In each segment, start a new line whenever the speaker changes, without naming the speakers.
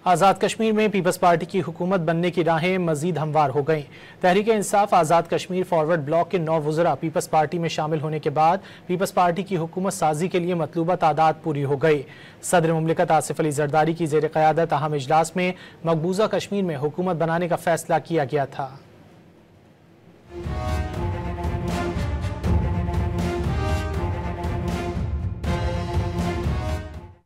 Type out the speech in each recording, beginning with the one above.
آزاد کشمیر میں Peoples party کی حکومت بننے کی راہیں مزید ہموار ہو گئیں۔ تحریک انصاف آزاد کشمیر فارورڈ بلاک کے 9 وزراء پیپلز پارٹی میں شامل ہونے کے بعد پیپلز پارٹی کی حکومت سازی کے لیے مطلوبہ تعداد پوری ہو گئی۔ صدر مملکت آصف علی زرداری کی زیر قیادت اہم اجلاس میں مقبوضہ کشمیر میں حکومت بنانے کا فیصلہ کیا گیا تھا۔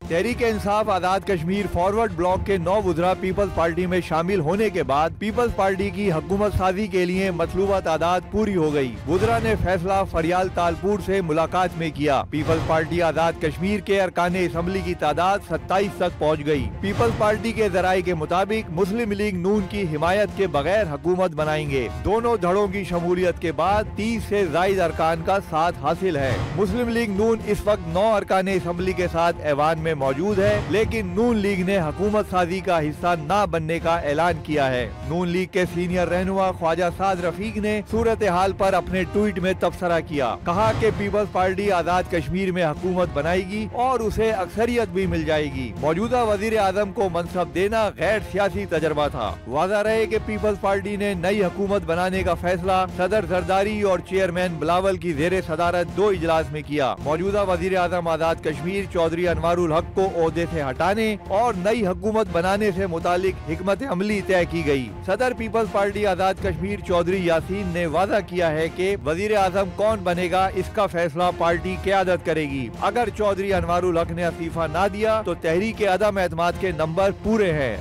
تحریک انصاف آزاد کشمیر فارورڈ بلاک کے 9 وزراء پیپلز پارٹی میں شامل ہونے کے بعد پیپلز پارٹی کی حکومت سازی کے لیے مطلوبہ تعداد پوری ہو گئی۔ وزراء نے فیصلہ فریال تالپور سے ملاقات میں کیا۔ پیپلز پارٹی آزاد کشمیر کے ارکان اسمبلی کی تعداد 27 تک پہنچ گئی۔ پیپلز پارٹی کے ذرائع کے مطابق مسلم لیگ نون کی حمایت کے بغیر حکومت بنائیں گے۔ دونوں دھڑوں کی شمولیت کے بعد 30 سے زائد ارکان کا ساتھ حاصل ہے۔ مسلم لیگ نون اس وقت 9 ارکان اسمبلی کے ساتھ ایوان میں موجود ہے، لیکن نون لیگ نے حکومت سازی کا حصہ نہ بننے کا اعلان کیا ہے۔ نون لیگ کے سینئر رہنما خواجہ سعد رفیق نے صورتحال پر اپنے ٹویٹ میں تبصرہ کیا، کہا کہ پیپلز پارٹی آزاد کشمیر میں حکومت بنائے گی اور اسے اکثریت بھی مل جائے گی۔ موجودہ وزیر اعظم کو منصب دینا غیر سیاسی تجربہ تھا۔ واضح رہے کہ پیپلز پارٹی نے نئی حکومت بنانے کا فیصلہ صدر زرداری اور چیئرمین بلاول کی زیر صدارت 2 اجلاس میں کیا۔ موجودہ وزیر اعظم آزاد کشمیر چودھری انوار الحق کو عہدے سے ہٹانے اور نئی حکومت بنانے سے متعلق حکمت عملی طے کی گئی۔ صدر پیپلز پارٹی آزاد کشمیر چودھری یاسین نے واضح کیا ہے کہ وزیر اعظم کون بنے گا اس کا فیصلہ پارٹی قیادت کرے گی۔ اگر چودھری انوار الحق نے استعفیٰ نہ دیا تو تحریک عدم اعتماد کے نمبر پورے ہیں۔